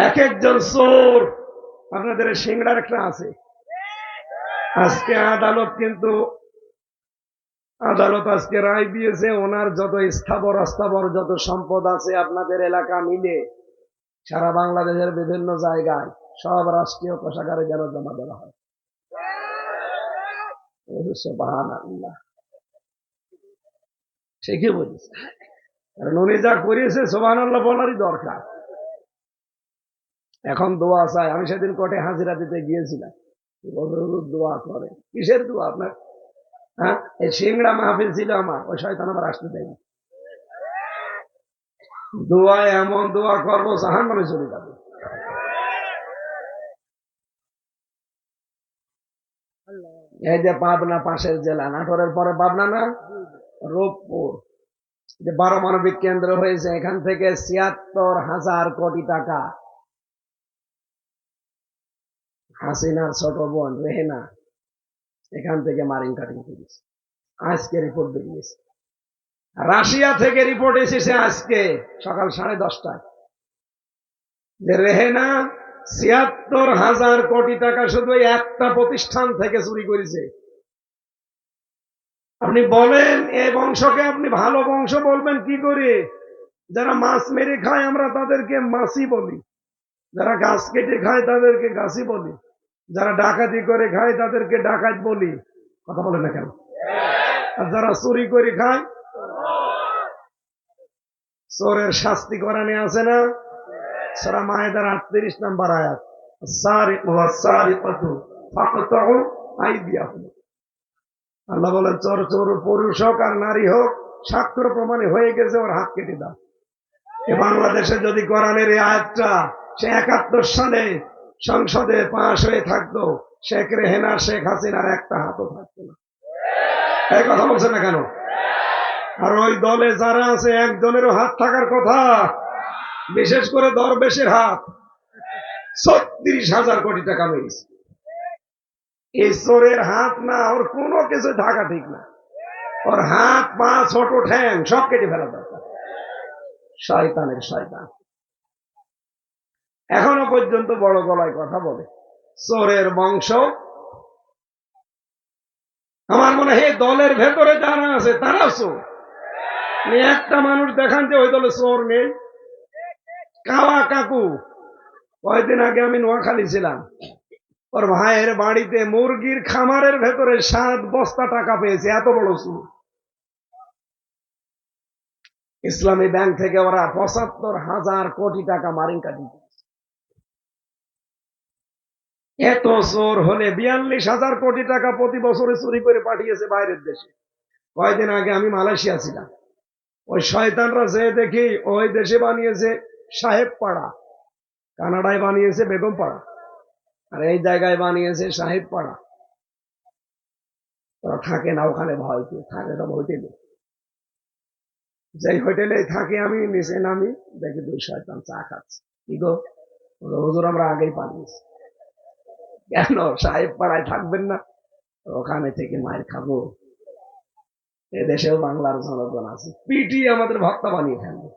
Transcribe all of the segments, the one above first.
এক একজন চোর। আপনাদের সিংড়ার একটা আছে। আজকে আদালত আজকে রায় দিয়েছে, ওনার যত স্থাবর যত সম্পদ আছে আপনাদের এলাকা মিলে সারা বাংলাদেশের বিভিন্ন জায়গায় সব রাষ্ট্রীয় কোষাগারে যেন জমা দেওয়া হয়। সুবহানাল্লাহ। সে কি বলছে? কারণ উনি যা করিয়েছে সুবহানাল্লাহ বলারই দরকার। এখন দোয়া চাই। আমি সেদিন কোর্টে হাজিরা দিতে গিয়েছিলাম, দোয়া করে। কিসের দোয়া আপনার? হ্যাঁ, এই সিংড়া মাহফিল ছিল আমার, ওই শয়তান আমার আসতে দেয়নি। দোয়া এমন দোয়া করবো জাহান্নামে চলে যাবে। এই যে পাবনা পাশের জেলা, নাটোরের পরে পাবনা না, রূপপুর, যে পারমাণবিক কেন্দ্র হয়েছে, এখান থেকে ৭৬,০০০ কোটি টাকা হাসিনার ছোট বোন রেহেনা এখান থেকে মারিং কাটিং করেছে। আজকে রিপোর্ট বেরিয়েছে। রাশিয়া থেকে রিপোর্ট এসেছে আজকে সকাল 10:30টায়, যে রেহেনা ৭৬,০০০ কোটি টাকা শুধু একটা প্রতিষ্ঠান থেকে চুরি করেছে। আপনি বলেন এই বংশকে আপনি ভালো বংশ বলবেন কি করে? যারা মাছ মেরে খায় আমরা তাদেরকে মাছি বলি, যারা গাছ কেটে খায় তাদেরকে গাছি বলি, যারা ডাকাতি করে খায় তাদেরকে ডাকাত বলি। কথা বলে না কেন? আর যারা চুরি করে খায়, চোরের শাস্তি কোরআনে আছে না? সূরা মায়েদার 38 নম্বর আয়াত, সারিকু ওয়াস-সারিকাতু ফাকতাউ আইদিয়াহুম। আল্লাহ বলেন চোর চোর পুরুষ হোক আর নারী হোক, সাক্ষ্য প্রমাণে হয়ে গেছে, ওর হাত কেটে দাও। বাংলাদেশে যদি কোরআনের এই আয়াতটা সে ৭১ সালে সংসদে পাশ হয়ে থাকতো, শেখ রেহেনা শেখ হাসিনার একটা হাতও থাকতো না। এই কথা বলছে না কেন? আর ওই দলে যারা আছে একজনেরও হাত থাকার কথা, বিশেষ করে দরবেশের হাত। ৩৬,০০০ কোটি টাকা মেরেছে। এই চোরের হাত না, ওর কোনো কিছু থাকা ঠিক না। ওর হাত পা ছোট ঠ্যাং সব কেটে ফেলা দরকার। শয়তানের শয়তান এখনো পর্যন্ত বড় গলায় কথা বলে। চোরের বংশ। আমার মনে হয় দলের ভেতরে যারা আছে তারাও চোর। একটা মানুষ দেখান যে ওই দলে চোর নেই। কাওয়া কাকু, কয়েকদিন আগে আমি নোয়াখালী ছিলাম, ওর ভাইয়ের বাড়িতে মুরগির খামারের ভেতরে 7 বস্তা টাকা পেয়েছে। এত বড় চোর। ইসলামী ব্যাংক থেকে ওরা ৭৫,০০০ কোটি টাকা মারিং কাটি। এত চোর হলে ৪২,০০০ কোটি টাকা প্রতি বছরে চুরি করে পাঠিয়েছে বাইরের দেশে। কয়েকদিন আগে আমি মালয়েশিয়া ছিলাম, ওই শয়তানরা যে দেখি ওই দেশে বানিয়েছে সাহেব পাড়া, কানাডায় বানিয়েছে বেগম পাড়া, আর এই জায়গায় বানিয়েছে সাহেব পাড়া। ওরা থাকে না ওখানে, ভয়তে থাকে সব হোটেলে। যেই হোটেলে থাকে আমি নিচে নামি, দেখি 2 শয়তান চা খাচ্ছে। কি গো হুজুর, আমরা আগেই পালিয়েছি। কেন? সাহেব পাড়ায় থাকবেন না? ওখানে থেকে মায়ের খাবো। এদেশেও বাংলার জনগণ আছে, পিটি আমাদের ভক্তা বানিয়ে ফেলবে।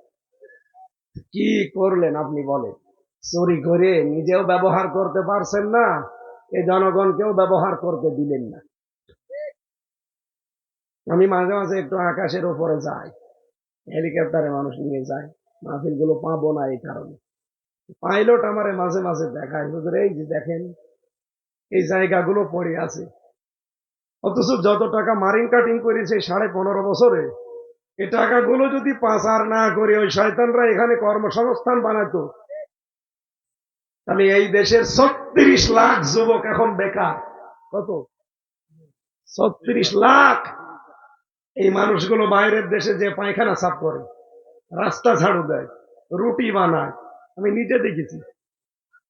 কি করলেন আপনি বলেন? চুরি করে নিজেও ব্যবহার করতে পারছেন না, এই জনগণকেও ব্যবহার করতে দিলেন না। আমি মাঝে মাঝে একটু আকাশের উপরে যাই, হেলিকপ্টারে মানুষ নিয়ে যায়, মাহফিল গুলো পাবো না এই কারণে। পাইলট আমারে মাঝে মাঝে দেখায়, হুজুর এই যে দেখেন এই জায়গাগুলো পড়ে আছে, অথচ যত টাকা মারিং কাটিং করেছে 15.5 বছরে, এই টাকাগুলো যদি পাচার না করে ওই শয়তানরা এখানে কর্মসংস্থান বানাতো, তাহলে এই দেশের ৩৬ লাখ যুবক এখন বেকার। কত? ৩৬ লাখ। এই মানুষগুলো বাইরের দেশে যে পায়খানা সাফ করে, রাস্তা ঝাড়ু দেয়, রুটি বানায়, আমি নিজে দেখেছি।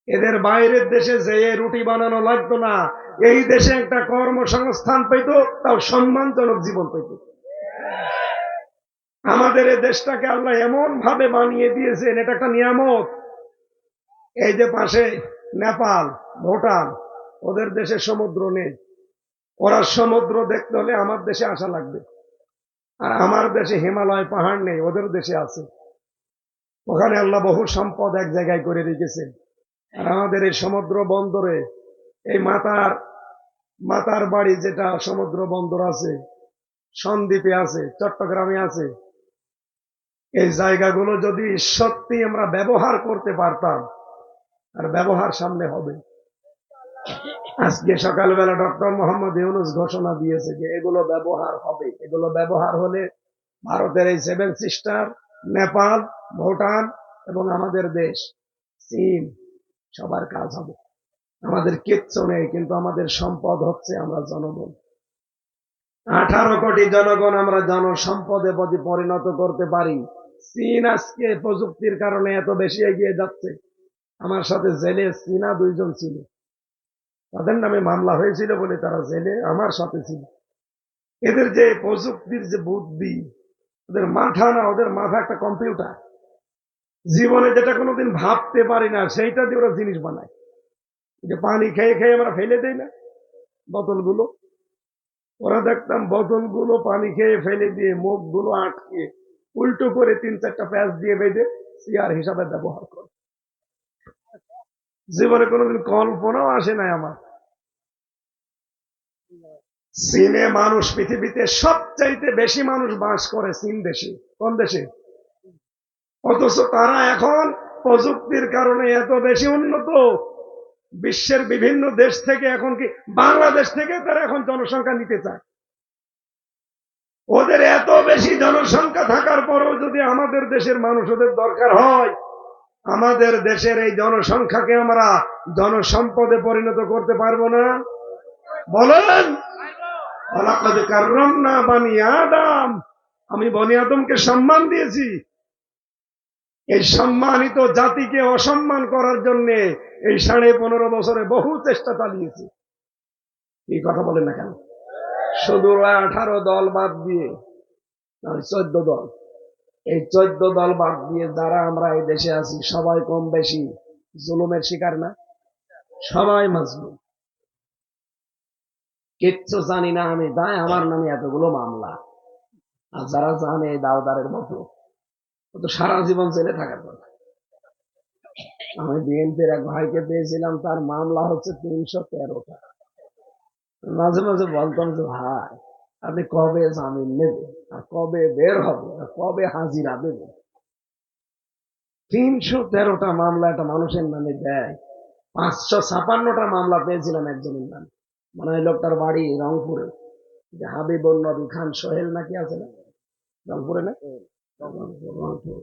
এদের বাইরের দেশে যে রুটি বানানো লাগতো না, এই দেশে একটা কর্মসংস্থান পেত, তাও সম্মানজনক জীবন পেত। আমাদের এই দেশটাকে আল্লাহ এমন ভাবে বানিয়ে দিয়েছেন, এটা একটা নিয়ামত। এই যে পাশে নেপাল, ভুটান, ওদের দেশে সমুদ্র নেই। ওরা সমুদ্র দেখতে হলে আমার দেশে আসা লাগবে। আর আমার দেশে হিমালয় পাহাড় নেই, ওদের দেশে আছে। ওখানে আল্লাহ বহু সম্পদ এক জায়গায় করে রেখেছেন। আর আমাদের এই সমুদ্র বন্দরে এই মাতার বাড়ি যেটা সমুদ্র বন্দর আছে, সন্দ্বীপে আছে, চট্টগ্রামে আছে, এই জায়গাগুলো যদি সত্যি আমরা ব্যবহার করতে পারতাম, আর ব্যবহার সামনে হবে। আজকে সকালবেলা ডক্টর মোহাম্মদ ইউনূস ঘোষণা দিয়েছে যে এগুলো ব্যবহার হবে। এগুলো ব্যবহার হলে ভারতের এই 7 সিস্টার, নেপাল, ভুটান এবং আমাদের দেশ চীন, সবার কাজ হবে। আমাদের কিচ্ছু নেই, কিন্তু আমাদের সম্পদ হচ্ছে আমরা জনগণ। 18 কোটি জনগণ আমরা জনসম্পদে পরিণত করতে পারি। চীন আজকে প্রযুক্তির কারণে এত বেশি এগিয়ে যাচ্ছে। আমার সাথে জেলে চীনা 2 জন ছিল, তাদের নামে মামলা হয়েছিল বলে তারা জেলে আমার সাথে ছিল। এদের যে প্রযুক্তির যে বুদ্ধি, ওদের মাথা না, ওদের মাথা একটা কম্পিউটার। জীবনে যেটা কোনোদিন ভাবতে পারি না সেইটা দিয়ে ওরা জিনিস বানায়। যে পানি খেয়ে খেয়ে আমরা ফেলে দেই না বোতলগুলো, ওরা দেখতাম বোতলগুলো পানি খেয়ে ফেলে দিয়ে মুখগুলো আটকে উল্টো করে 3-4টা প্যাচ দিয়ে বেঁধে চেয়ার হিসাবে ব্যবহার করে। জীবনে কোনোদিন কল্পনাও আসে নাই আমার। চীনে মানুষ, পৃথিবীতে সবচাইতে বেশি মানুষ বাস করে চীন দেশে। কোন দেশে? অথচ তারা এখন প্রযুক্তির কারণে এত বেশি উন্নত, বিশ্বের বিভিন্ন দেশ থেকে, এখন কি বাংলাদেশ থেকে তারা এখন জনসংখ্যা নিতে চায়। ওদের এত বেশি জনসংখ্যা থাকার পরেও যদি আমাদের দেশের মানুষ ওদের দরকার হয়, আমাদের দেশের এই জনসংখ্যাকে আমরা জনসম্পদে পরিণত করতে পারবো না? বলেন। ওয়ালাকাদ কাররামনা বানি আদম, আমি বনি আদমকে সম্মান দিয়েছি। এই সম্মানিত জাতিকে অসম্মান করার জন্য এই 15.5 বছরে বহু চেষ্টা চালিয়েছি। এই কথা বলেন না কেন? শুধু 18 দল বাদ দিয়ে, 14 দল, এই 14 দল বাদ দিয়ে যারা আমরা এই দেশে আছি সবাই কম বেশি জুলুমের শিকার না? সবাই মাজলুম। কিচ্ছু জানি না আমি, তাই আমার নামে এতগুলো মামলা। আর যারা জানে দাওদারের মতো, তো সারা জীবন জেলে থাকার কথা। আমি বিএনপির এক ভাইকে পেয়েছিলাম, তার মামলা হচ্ছে 313টা। মাঝে মাঝে বলতাম যে ভাই, আপনি কবে জামিন নেবেন, আর কবে বের হবে, আর কবে হাজিরা দেবেন? 313টা মামলা একটা মানুষের নামে দেয়। 556টা মামলা পেয়েছিলাম একজনের নামে। মানে ওই লোকটার বাড়ি রংপুরে, যে হাবিবুল নবী খান সোহেল নাকি আছে না, রংপুরে না? রংপুর।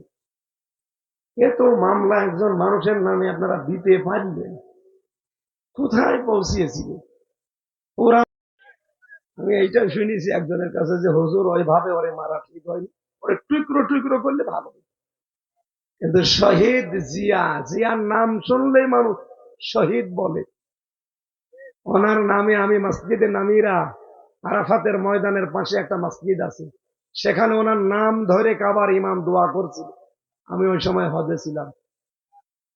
এত মামলা একজন মানুষের নামে আপনারা দিতে পারবেন? কোথায় পৌঁছিয়েছিল ওরা? আমি এইটাই শুনেছি একজনের কাছে যে হুজুর ওইভাবে ওরে মারা ঠিক হয়নি, ওরে টুকরো টুকরো করলে ভালো। কিন্তু শহীদ জিয়া, জিয়ার নাম শুনলেই মানুষ শহীদ বলে। ওনার নামে আমি মসজিদে নামিরা, আরাফাতের ময়দানের পাশে একটা মসজিদ আছে, সেখানে ওনার নাম ধরে কাবার ইমাম দোয়া করছিল। আমি ওই সময় হজে ছিলাম।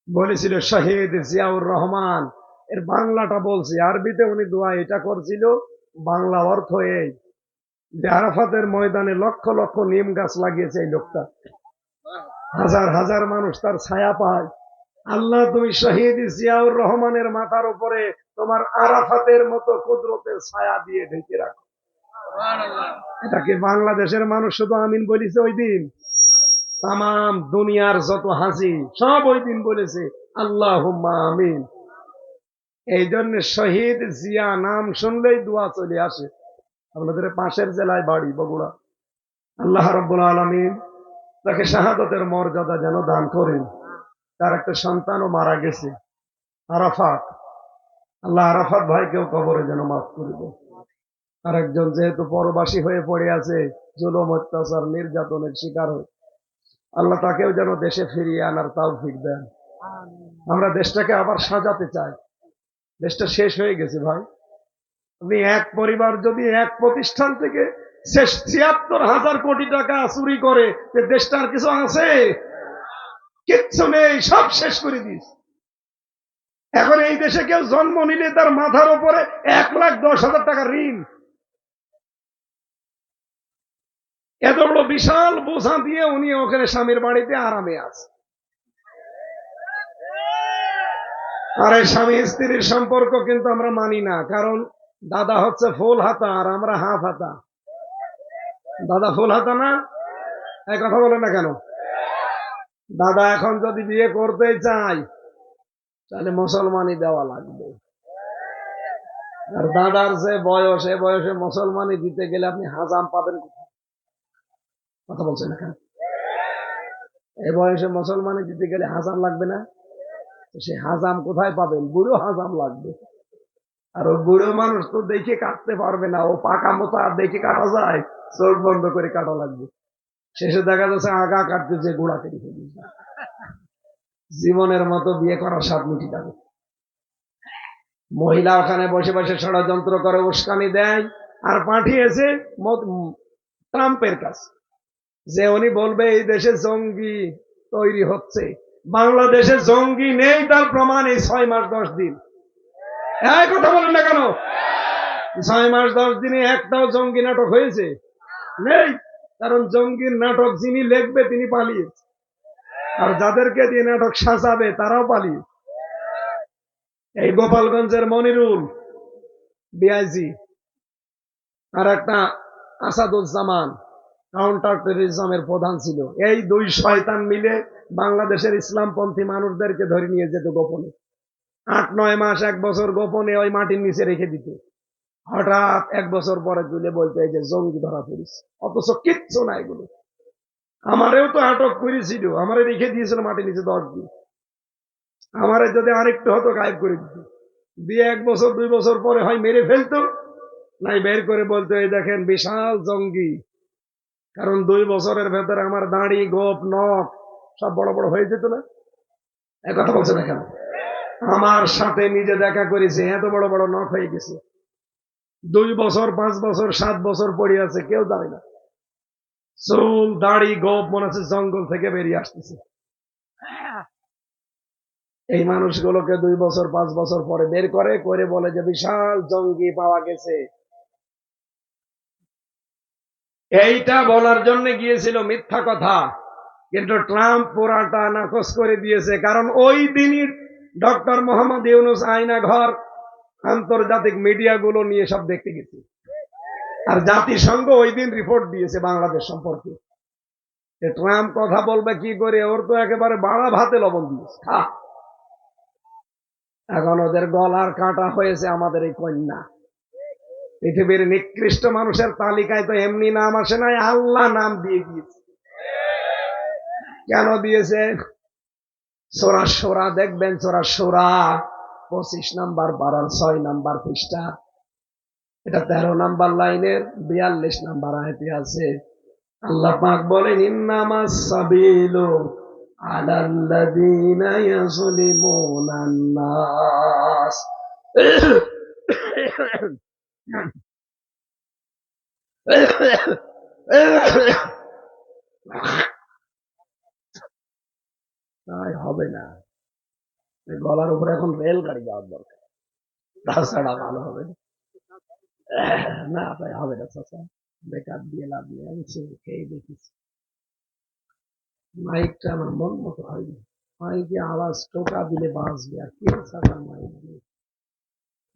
বলেছিল শহীদ জিয়াউর রহমান, এর বাংলাটা বলছি, আরবিতে উনি দোয়া এটা করছিল। বাংলা অর্থ এই যে আরাফাতের ময়দানে লক্ষ লক্ষ নিম গাছ লাগিয়েছে এই লোকটা, হাজার হাজার মানুষ তার ছায়া পায়। আল্লাহ, তুমি শহীদ জিয়াউর রহমানের মাথার উপরে তোমার আরাফাতের মতো কুদরতের ছায়া দিয়ে ঢেকে রাখো। এটাকে বাংলাদেশের মানুষ শুধু আমিন বলেছে ওই দিন? তাম দুনিয়ার যত হাজি সব ওই দিন বলেছে আল্লাহুম্মা আমিন। এই জন্য শহীদ জিয়া নাম শুনলেই দোয়া চলে আসে। আপনাদের পাশের জেলায় বাড়ি বগুড়া। আল্লাহ রাব্বুল আলামিন তাকে শাহাদাতের মর্যাদা যেন দান করেন। তার একটা সন্তানও মারা গেছে, আরাফাত। আল্লাহ আরাফাত ভাইকেও কবরে যেন মাফ করে দেন। আর একজন যেহেতু পরবাসী হয়ে পড়ে আছে, জুলুম অত্যাচার নির্যাতনের শিকার হয়ে, আল্লাহ তাকেও যেন দেশে ফিরিয়ে আনার তৌফিক দেন। আমরা দেশটাকে আবার সাজাতে চাই। দেশটা শেষ হয়ে গেছে ভাই। আপনি এক পরিবার যদি এক প্রতিষ্ঠান থেকে ৭৬,০০০ কোটি টাকা চুরি করে, দেশটা আর কিছু আছে? কিচ্ছু নেই, সব শেষ করে দিস। এখন এই দেশে কেউ জন্ম নিলে তার মাথার উপরে 1,10,০০০ টাকা ঋণ। এত বড় বিশাল বোঝা দিয়ে উনি ওখানে স্বামীর বাড়িতে আরামে আছে। আর এই স্বামী স্ত্রীর সম্পর্ক কিন্তু আমরা মানি না, কারণ দাদা হচ্ছে ফুল হাতা আর আমরা হাফ হাতা। দাদা ফুল হাতা না, এই কথা বলে না কেন? দাদা এখন যদি বিয়ে করতে চাই তাহলে মুসলমানি দেওয়া লাগবে। আর দাদার যে বয়স, এ বয়সে মুসলমানি দিতে গেলে আপনি হাজাম পাবেন কোথায়? কথা বলছেন না কেন? এ বয়সে মুসলমানি দিতে গেলে হাজাম লাগবে না? সে হাজাম কোথায় পাবেন? বুড়ো হাজাম লাগবে। আর ও বুড়ো মানুষ তো দেখে কাটতে পারবে না, ও পাকা মতো আর দেখে কাটা যায়? চোখ বন্ধ করে কাটা লাগবে। শেষে দেখা যাচ্ছে আগা কাটতে যে গোড়া কেটে ফেলবে। জীবনের মতো বিয়ে করার স্বাদ মিটি যাবে। মহিলা ওখানে বসে বসে ষড়যন্ত্র করে, উস্কানি দেয়, আর পাঠিয়েছে ট্রাম্পের কাছে যে উনি বলবে এই দেশে জঙ্গি তৈরি হচ্ছে। বাংলাদেশে জঙ্গি নেই, তার প্রমাণ এই 6 মাস 10 দিন। এই কথা বলেন না কেন? 6 মাস 10 দিনে একটাও জঙ্গি নাটক হয়েছে? নেই। কারণ জঙ্গির নাটক যিনি লিখবে তিনি পালিয়েছে, আর যাদেরকে দিয়ে নাটক সাজাবে তারাও পালিয়ে। এই গোপালগঞ্জের মনিরুল ডিআইজি আর একটা আসাদুজ্জামান কাউন্টার টেররিজমের প্রধান ছিল। এই 2 শয়তান মিলে বাংলাদেশের ইসলামপন্থী মানুষদেরকে ধরে নিয়ে যেত গোপনে। 8-9 মাস 1 বছর গোপনে ওই মাটির নিচে রেখে দিত। হঠাৎ 1 বছর পরে তুলে বলতে এই যে জঙ্গি ধরা পড়েছে, অথচ কিচ্ছু না এগুলো। আমারেও তো আটক করেছিল, আমারে রেখে দিয়েছিল মাটির নিচে 10 দিন। আমারে যদি আরেকটু হতো গায়েব করে দিত, দিয়ে 1 বছর 2 বছর পরে হয় মেরে ফেলতো, নাই বের করে বলতো এই দেখেন বিশাল জঙ্গি। কারণ 2 বছরের ভেতরে আমার দাড়ি, গোপ, নখ সব বড় বড় হয়ে যেত না? এক কথা বলছে না কেন? আমার সাথে নিজে দেখা করেছে, এত বড় বড় নখ হয়ে গেছে। 2 বছর 5 বছর 7 বছর পড়ে আছে, কেউ জানে না। চুল, দাড়ি, গোপ মনে হচ্ছে জঙ্গল থেকে বেরিয়ে আসতেছে। এই মানুষগুলোকে 2 বছর 5 বছর পরে বের করে করে বলে যে বিশাল জঙ্গি পাওয়া গেছে। এইটা বলার জন্য গিয়েছিল মিথ্যা কথা, কিন্তু ট্রাম্প পুরাটা নাকচ করে দিয়েছে। কারণ ওই দিনই ডক্টর মোহাম্মদ ইউনূস আয়না ঘর আন্তর্জাতিক মিডিয়াগুলো নিয়ে সব দেখতে গেছে, আর জাতিসংঘ ওই দিন রিপোর্ট দিয়েছে বাংলাদেশ সম্পর্কে। ট্রাম্প কথা বলবে কি করে? ওর তো একেবারে বাড়া ভাতে লবণ দিয়েছে। এখন ওদের গলার কাঁটা হয়েছে আমাদের এই কন্যা। পৃথিবীর নিকৃষ্ট মানুষের তালিকায় তো এমনি নাম আসে নাই, আল্লাহ নাম দিয়ে দিয়েছে। কেন দিয়েছে? সূরা শূরা দেখবেন, সূরা শূরা 25 নাম্বার পারার 6 নাম্বার পৃষ্ঠা, এটা 13 নাম্বার লাইনের 42 নাম্বার আয়াতে আছে। আল্লাহ পাক বলেন ইন্নামাস সাবিলু আলাল্লাযীনা ইয়াযলিমুনান নাস। তাই হবে না, গলার উপরে এখন রেলগাড়ি যাওয়ার দরকার, তাছাড়া ভালো হবে না। না তাই হবে না চাচা, বেকার দিয়ে লাভ নেই। আমি খেয়ে দেখেছি, মাইকটা আমার মন মতো হয়নি। মাইকে আওয়াজ টোকা দিলে বাঁচবে, আর কে চাচা মাইক দিয়ে?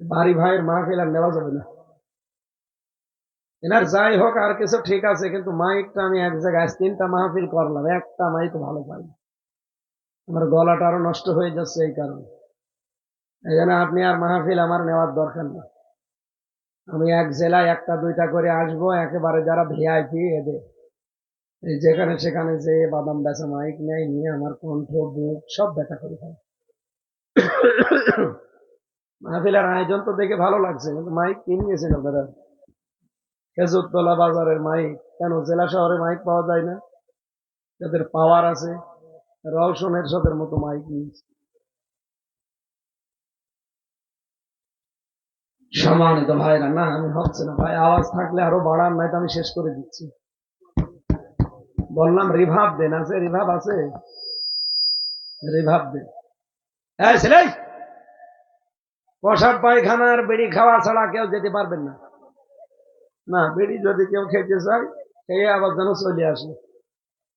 বাড়ি ভাইয়ের মা খেলার নেওয়া যাবে না। এনার যাই হোক আর কিছু ঠিক আছে, কিন্তু মাইকটা আমি এক জায়গায় 3টা মাহফিল করলাম, একটা মাইক ভালো পাই। আমার গলাটা আরো নষ্ট হয়ে যাচ্ছে এই কারণে। এই জন্য আপনি আর মাহফিল আমার নেওয়ার দরকার নেই। আমি এক জেলায় 1টা 2টা করে আসবো, একেবারে যারা ভিআইপি এদের এই যেখানে সেখানে যে বাদাম বেচা মাইক নেয়, নিয়ে আমার কণ্ঠ বুক সব ব্যথা করে ফেলে। মাহফিলের আয়োজন তো দেখে ভালো লাগছে, কিন্তু মাইক কিনে গেছে আপনারা? খেজুরতলা বাজারের মাইক কেন জেলা শহরে মাইক পাওয়া যায় না? যাদের পাওয়ার আছে রওশন এরশাদের মতো মাইক নিয়েছে। সম্মানিত ভাইরা, না আমি হচ্ছে না ভাই, আওয়াজ থাকলে আরো বাড়ান, নাই তো আমি শেষ করে দিচ্ছি। বললাম রিভাব দেন, আছে রিভাব আছে, রিভাব দেন। এই ছেলে, প্রসাব পায়খানার বিড়ি খাওয়া ছাড়া কেউ যেতে পারবেন না। না, বিড়ি যদি কেউ খেতে চায় খেয়ে আবার যেন চলে আসে।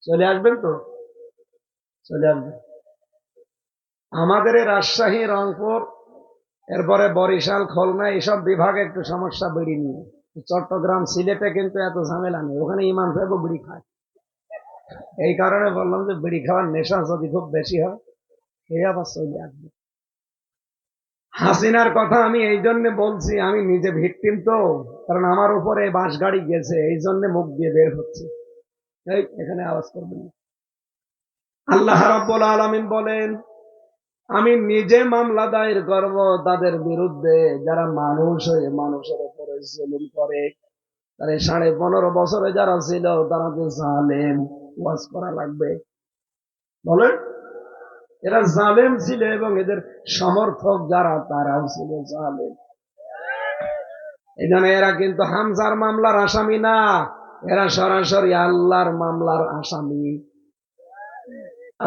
চলে আসবেন তো? চলে আসবেন। আমাদের এই রাজশাহী, রংপুর, এরপরে বরিশাল, খুলনা এইসব বিভাগে একটু সমস্যা বিড়ি নিয়ে। চট্টগ্রাম, সিলেটে কিন্তু এত ঝামেলা নেই, ওখানে ইমাম সাহেবও বিড়ি খায়। এই কারণে বললাম যে বিড়ি খাওয়ার নেশা যদি খুব বেশি হয় এই আবার চলে আসবে। হাসিনার কথা আমি এই জন্য বলছি, আমি নিজে ভিকটিম তো, কারণ আমার উপরে বাস গাড়ি গেছে, এই জন্য মুখ দিয়ে বের হচ্ছে। এখানে আওয়াজ করবেন না। আল্লাহ রাব্বুল আলামিন বলেন, আমি নিজে মামলা দায়ের করব তাদের বিরুদ্ধে যারা মানুষ হয়ে মানুষের উপরে জুলুম করে। তার 15.5 বছরে যারা ছিল তারা তো জালেম, ওয়াজ করা লাগবে। বলেন, এরা জালেম ছিল এবং এদের সমর্থক যারা তারাও ছিল জালেম। এই জন্য এরা কিন্তু হামজার মামলার আসামি না, এরা সরাসরি আল্লাহর মামলার আসামি।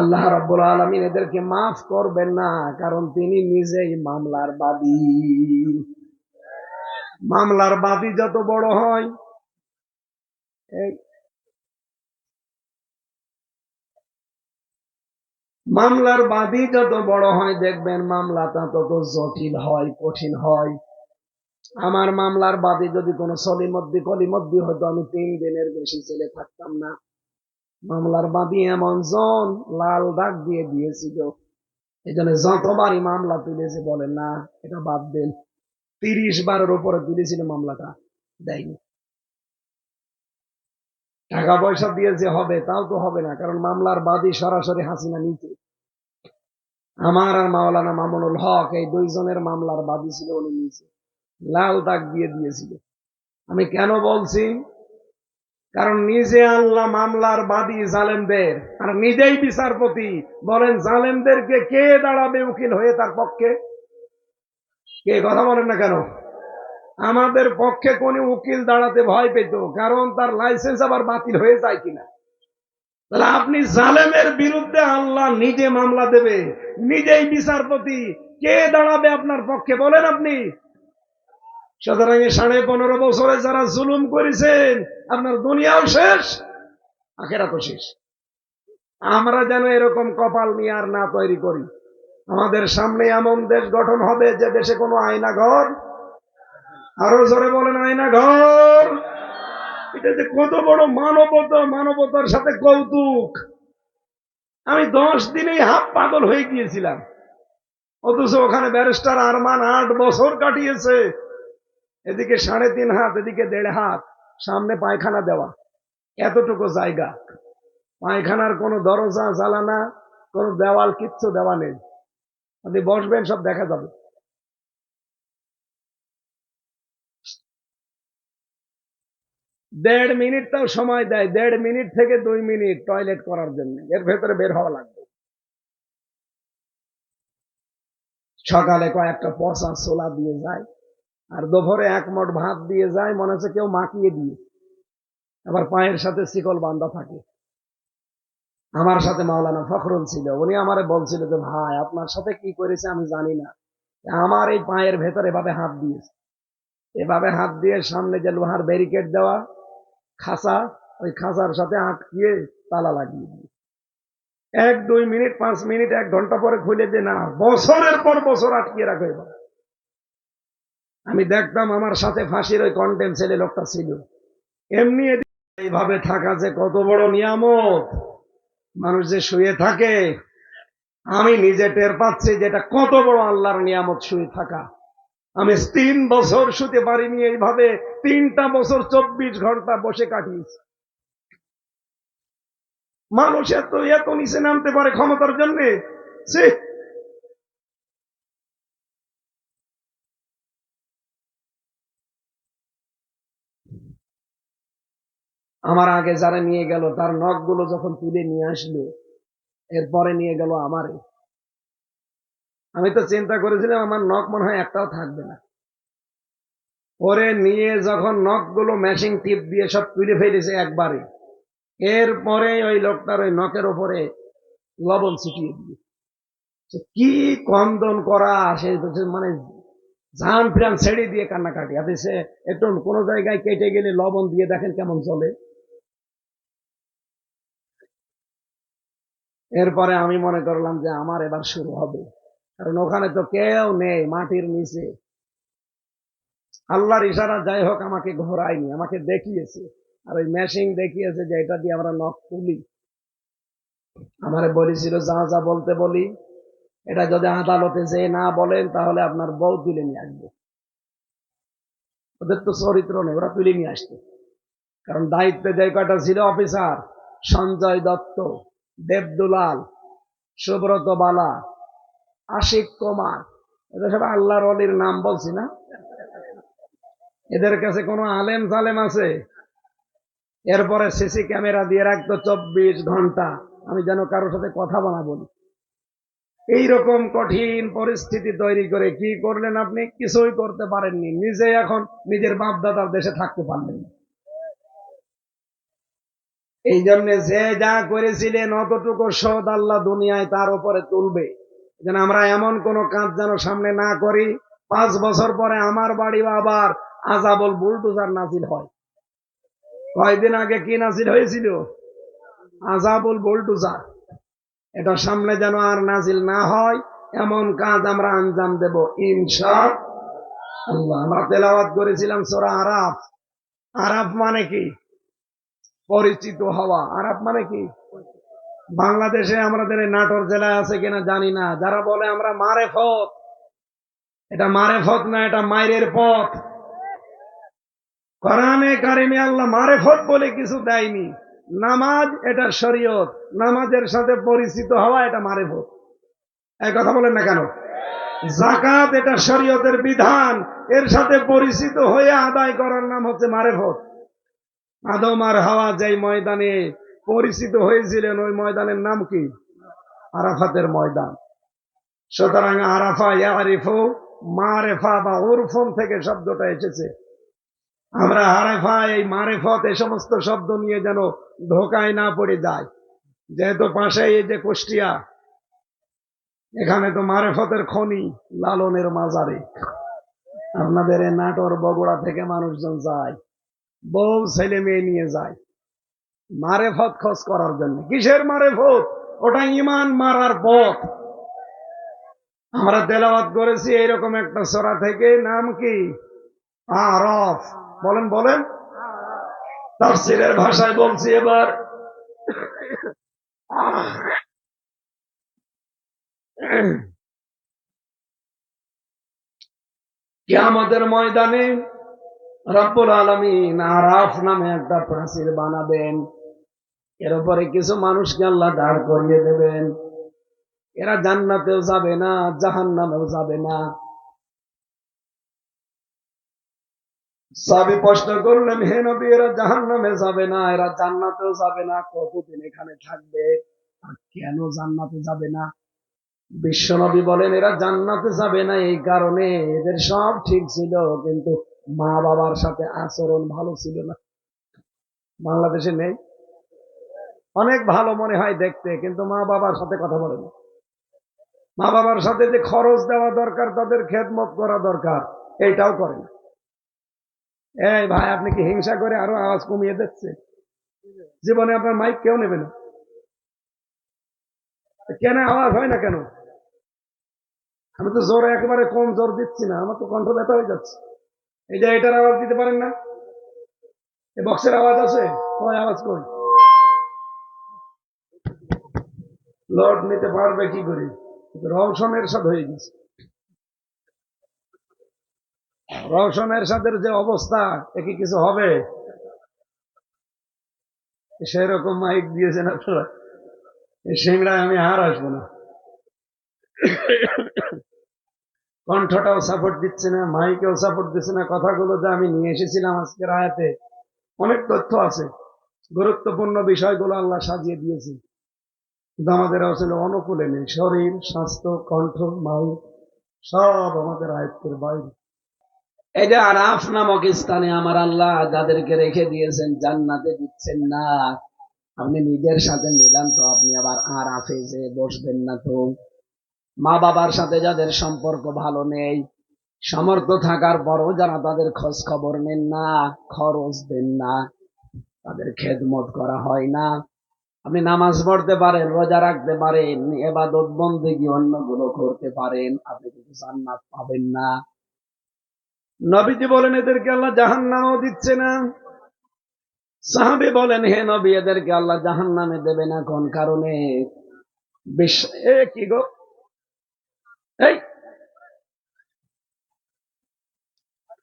আল্লাহ রাব্বুল আলামিন এদেরকে মাফ করবেন না, কারণ তিনি নিজেই মামলার বাদী। মামলার বাদী যত বড় হয়, মামলার বাদী যত বড় হয় দেখবেন মামলাটা তত জটিল হয়, কঠিন হয়। আমার মামলার বাদী যদি কোনো সলিমদ্দি কলিমদ্দি হতো, আমি 3 দিনের বেশি জেলে থাকতাম না। মামলার বাদী এমন জন লাল দাগ দিয়ে দিয়েছিল, এই জন্য যতবারই মামলা তুলেছে বলেন না এটা বাদ দেন। 30 বারের উপরে তুলেছিল মামলাটা, দেয়নি। টাকা পয়সা দিয়ে যে হবে তাও তো হবে না, কারণ মামলার বাদী সরাসরি হাসিনা নিচে। আমার আর মাওলানা মামুনুল হক এই 2 জনের মামলার বাদী ছিল উনি নিচে, লাল দাগ দিয়ে দিয়েছিল। আমি কেন বলছি, কারণ নিজে আল্লাহ মামলার বাদী জালেমদের, আর নিজেই বিচারপতি। বলেন জালেমদেরকে কে দাঁড়াবে উকিল হয়ে তার পক্ষে? কে কথা বলেন না কেন? আমাদের পক্ষে কোন উকিল দাঁড়াতে ভয় পেত, কারণ তার লাইসেন্স আবার বাতিল হয়ে যায় কিনা। তাহলে আপনি জালেমের বিরুদ্ধে আল্লাহ নিজে মামলা দেবে, নিজেই বিচারপতি, কে দাঁড়াবে আপনার পক্ষে বলেন আপনি? সুতরাং 15.5 বছরে যারা জুলুম করেছেন, আপনার দুনিয়াও শেষ, আখেরাতও শেষ। আমরা যেন এরকম কপাল নিয়ে আর না তৈরি করি। আমাদের সামনে এমন দেশ গঠন হবে যে দেশে কোনো আয়না ঘর, আরো জোরে বলেন আয়না ঘর। এটা যে কত বড় মানবতা, মানবতার সাথে কৌতুক। আমি 10 দিনেই হাফ পাগল হয়ে গিয়েছিলাম, অথচ ওখানে ব্যারিস্টার আরমান 8 বছর কাটিয়েছে। এদিকে 3.5 হাত, এদিকে 1.5 হাত, সামনে পায়খানা দেওয়া, এতটুকু জায়গা। পায়খানার কোনো দরজা জ্বালানা, কোনো দেওয়াল, কিচ্ছু দেওয়া নেই। আপনি বসবেন সব দেখা যাবে। 1.5 মিনিট তাও সময় দেয়, 1.5 মিনিট থেকে 2 মিনিট টয়লেট করার জন্য, এর ভেতরে বের হওয়া লাগবে। সকালে কয়েকটা পচা ছোলা দিয়ে যায়, আর দুপুরে 1 মুঠ ভাত দিয়ে যায়, মনে হচ্ছে কেউ মাখিয়ে দিয়ে। আবার পায়ের সাথে শিকল বাঁধা থাকে। আমার সাথে মাওলানা ফখরুল ছিল, উনি আমারে বলছিল যে ভাই আপনার সাথে কি করেছে আমি জানি না, আমার এই পায়ের ভেতরে এভাবে হাত দিয়েছে, এভাবে হাত দিয়ে সামনে যে লোহার ব্যারিকেড দেওয়া খাঁচা, ওই খাঁচার সাথে আটকিয়ে তালা লাগিয়ে দিয়ে 1-2 মিনিট, 5 মিনিট, 1 ঘন্টা পরে খুলে দিয়ে না, বছরের পর বছর আটকিয়ে রাখে। আমি দেখতাম আমার সাথে ফাঁসির ওই কন্টেম ছেলে লোকটা ছিল। এমনি এইভাবে থাকা যে কত বড় নিয়ামত, মানুষ যে শুয়ে থাকে, আমি নিজে টের পাচ্ছি যে এটা কত বড় আল্লাহর নিয়ামত শুয়ে থাকা। আমি 3 বছর শুতে পারিনি এইভাবে, 3টা বছর 24 ঘন্টা বসে কাটিয়েছি। মানুষ এত এত নিচে নামতে পারে ক্ষমতার জন্য। আমার আগে যারা নিয়ে গেল তার নখগুলো যখন তুলে নিয়ে আসলো, এরপরে নিয়ে গেল আমারে। আমি তো চিন্তা করেছিলাম আমার নখ মনে হয় একটাও থাকবে না। ওরে নিয়ে যখন নখগুলো মেশিং টিপ দিয়ে সব তুলে ফেলেছে একবারে, এরপরে ওই লোকটার ওই নখের উপরে লবণ ছিটিয়ে দিয়ে কি কন্দন করা, সে মানে জান প্রাণ ছেড়ে দিয়ে কান্নাকাটি। আপনি সে একটু কোনো জায়গায় কেটে গেলে লবণ দিয়ে দেখেন কেমন চলে। এরপরে আমি মনে করলাম যে আমার এবার শুরু হবে, কারণ ওখানে তো কেউ নেই, মাটির নিচে। আল্লাহর ইশারা যাই হোক আমাকে ঘোরায়নি, আমাকে দেখিয়েছে। আর ওই মেশিন দেখিয়েছে যে এটা দিয়ে আমরা নখ তুলি। আমারে বলেছিল যা যা বলতে বলি, এটা যদি আদালতে যে না বলেন তাহলে আপনার বউ তুলে নিয়ে আসবে। ওদের তো চরিত্র নেই, ওরা তুলে নিয়ে আসতো। কারণ দায়িত্বে যে কয়টা ছিল অফিসার, সঞ্জয় দত্ত, দেবদুলাল, সুব্রত বালা, আশিক কুমার, এদের সব আল্লাহর ওলির নাম বলছি না? এদের কাছে কোনো আলেম জালেম আছে? এরপরে সিসি ক্যামেরা দিয়ে রাখতো 24 ঘন্টা, আমি যেন কারোর সাথে কথা বলাবো না। এইরকম কঠিন পরিস্থিতি তৈরি করে কি করলেন আপনি? কিছুই করতে পারেননি, নিজে এখন নিজের বাপ দাদার দেশে থাকতে পারলেন না। এই জন্য যে যা করেছিলেন অতটুকু শোধ আল্লাহ দুনিয়ায় তার উপরে তুলবে। যেন আমরা এমন কোন কাজ যেন সামনে না করি 5 বছর পরে আমার বাড়ি আবার আজাবল বুলডোজার নাজিল হয়। কয়দিন আগে কি নাজিল হয়েছিল? আজাবুল বুলডোজার। এটা সামনে যেন আর নাজিল না হয়, এমন কাজ আমরা আঞ্জাম দেব ইনশাআল্লাহ। আমরা তেলাওয়াত করেছিলাম সূরা আরাফ। আরাফ মানে কি? পরিচিত হওয়া। আরাফ মানে কি? বাংলাদেশে আমাদের নাটোর জেলায় আছে কিনা জানি না, যারা বলে আমরা মারেফত, এটা মারেফত না, এটা মাইরের পথ। কোরআনে কারিমে আল্লাহ মারেফত বলে কিছু দেয়নি। নামাজ এটা শরীয়ত, নামাজের সাথে পরিচিত হওয়া এটা মারেফত। এই কথা বলেন না কেন? যাকাত এটা শরীয়তের বিধান, এর সাথে পরিচিত হয়ে আদায় করার নাম হচ্ছে মারেফত। আদম আর হাওয়া যেই ময়দানে পরিচিত হয়েছিলেন, ওই ময়দানের নাম কি? আরাফাতের ময়দান। সুতরাং আরাফা ইয়ারিফু, মারেফা বা উরফুন থেকে শব্দটা এসেছে। আমরা আরাফা, এই মারেফত, এই সমস্ত শব্দ নিয়ে যেন ধোকায় না পড়ে যায়। যেহেতু পাশে এই যে কুষ্টিয়া, এখানে তো মারেফতের খনি, লালনের মাজারে। আপনাদের এই নাটোর বগুড়া থেকে মানুষজন যায়, বউ ছেলে মেয়ে নিয়ে যায় মারেফত খোঁজ করার জন্য। কিসের মারেফত? ওটা ঈমান মারার পথ। আমরা তেলাওয়াত করেছি এইরকম একটা সূরা থেকে, নাম কি? আরাফ। বলেন বলেন। তাফসীরের ভাষায় বলছি এবার। কিয়ামতের ময়দানে রব্বুল আলামিন আরাফ নামে একটা প্রাচীর বানাবেন। এর উপরে কিছু মানুষকে আল্লাহ দাঁড় করিয়ে দেবেন। এরা জান্নাতেও যাবে না, জাহান্নামেও যাবে না। সাহাবী প্রশ্ন করলেন, হে নবী, এরা জাহান্নামে যাবে না, এরা জান্নাতেও যাবে না, কতদিন এখানে থাকবে? আর কেন জান্নাতে যাবে না? বিশ্বনবী বলেন, এরা জান্নাতে যাবে না এই কারণে, এদের সব ঠিক ছিল, কিন্তু মা বাবার সাথে আচরণ ভালো ছিল না। বাংলাদেশে নেই? অনেক ভালো মনে হয় দেখতে, কিন্তু মা বাবার সাথে কথা বলে না। মা বাবার সাথে যে খরচ দেওয়া দরকার, তাদের খেদমত করা দরকার, এইটাও করে না। এই ভাই, আপনি কি হিংসা করে আরো আওয়াজ কমিয়ে দিচ্ছে? জীবনে আপনার মাইক কেউ নেবে না। কেন আওয়াজ হয় না কেন? আমি তো জোরে একেবারে কম জোর দিচ্ছি না, আমার তো কণ্ঠ ব্যথা হয়ে যাচ্ছে। এই যে এটার আওয়াজ দিতে পারেন না? এই বক্সের আওয়াজ আছে? ওই আওয়াজ কই? লোড নিতে পারবে কি করে? রওশনের সাথে হয়ে গেছে। রওশনের সাথে যে অবস্থা, এ কি কিছু হবে? সেরকম মাইক দিয়েছেন আপনারা, এই সিংড়ায় আমি আর আসবো না। কণ্ঠটাও সাপোর্ট দিচ্ছে না, মাইকেও সাপোর্ট দিচ্ছে না। কথাগুলো যে আমি নিয়ে এসেছিলাম আজকের আয়াতে, অনেক তথ্য আছে, গুরুত্বপূর্ণ বিষয়গুলো আল্লাহ সাজিয়ে দিয়েছে, কিন্তু আমাদের আসলে অনুকূলে নেই। শরীর, স্বাস্থ্য, কণ্ঠ, মাইক সব আমাদের আয়ত্তের বাইরে। এই যে আরাফ নামক স্থানে আমার আল্লাহ যাদেরকে রেখে দিয়েছেন, জান্নাতে দিচ্ছেন না। আপনি নিজের সাথে মিলান তো, আপনি আবার আরাফে যে বসবেন না তো। মা বাবার সাথে যাদের সম্পর্ক ভালো নেই, সামর্থ্য থাকার পরও যারা তাদের খোঁজ খবর নেন না, খরচ দেন না, তাদের খেদমত করা হয় না, আপনি নামাজ পড়তে পারেন, রোজা রাখতে পারেন, ইবাদত বন্দেগী অন্যগুলো করতে পারেন, আপনি কিন্তু জান্নাত পাবেন না। নবীজি বলেন এদেরকে আল্লাহ জাহান্নামও দিচ্ছে না। সাহাবী বলেন হে নবী, এদেরকে আল্লাহ জাহান্নামে দেবে না কোন কারণে? কি গো, এই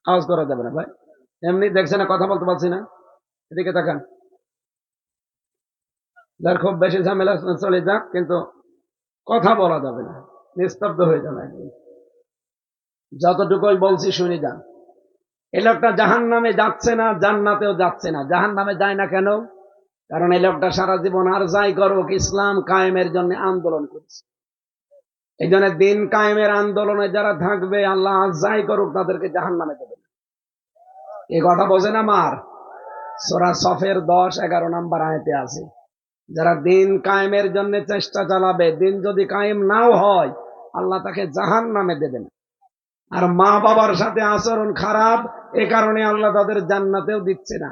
আওয়াজ করা যাবে না ভাই, এমনি দেখছে না কথা বলতে পারছি না, এদিকে তাকান। যার খুব বেশি ঝামেলা চলে যাক, কিন্তু কথা বলা যাবে না, নিস্তব্ধ হয়ে যাবে একদম। যতটুকুই বলছি শুনে যান। এই লোকটা জাহান্নামে যাচ্ছে না, জান্নাতেও যাচ্ছে না। জাহান্নামে যায় না কেন? কারণ এই লোকটা সারা জীবন আর যাই করুক ইসলাম কায়েমের জন্য আন্দোলন করছে। এই জন্য দিন কায়েমের আন্দোলনে যারা থাকবে, আল্লাহ আর যাই করুক তাদেরকে জাহান্নামে দেবে না। এই কথা বোঝেন আমার? সূরা সফের 10-11 নম্বর আয়াতে আছে, যারা দিন কায়েমের জন্য চেষ্টা চালাবে, দিন যদি কায়েম নাও হয়, আল্লাহ তাকে জাহান্নামে দেবে না। আর মা বাবার সাথে আচরণ খারাপ, এ কারণে আল্লাহ তাদের জান্নাতেও দিচ্ছে না।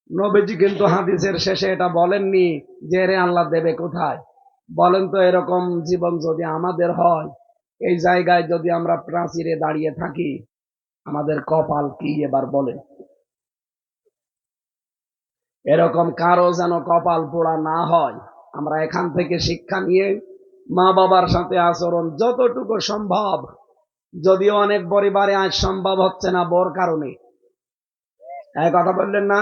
নবীজি কিন্তু হাদিসের শেষে এটা বলেননি যে রে আল্লাহ দেবে কোথায়। বলেন তো, এরকম জীবন যদি আমাদের হয়, এই জায়গায় যদি আমরা প্রাচীরে দাঁড়িয়ে থাকি, আমাদের কপাল কি এবার বলেন? এরকম কারো যেন কপাল পোড়া না হয়। আমরা এখান থেকে শিক্ষা নিয়ে মা বাবার সাথে আচরণ যতটুকু সম্ভব, যদিও অনেক পরিবারে আজ সম্ভব হচ্ছে না বোর কারণে, এক কথা বললেন না,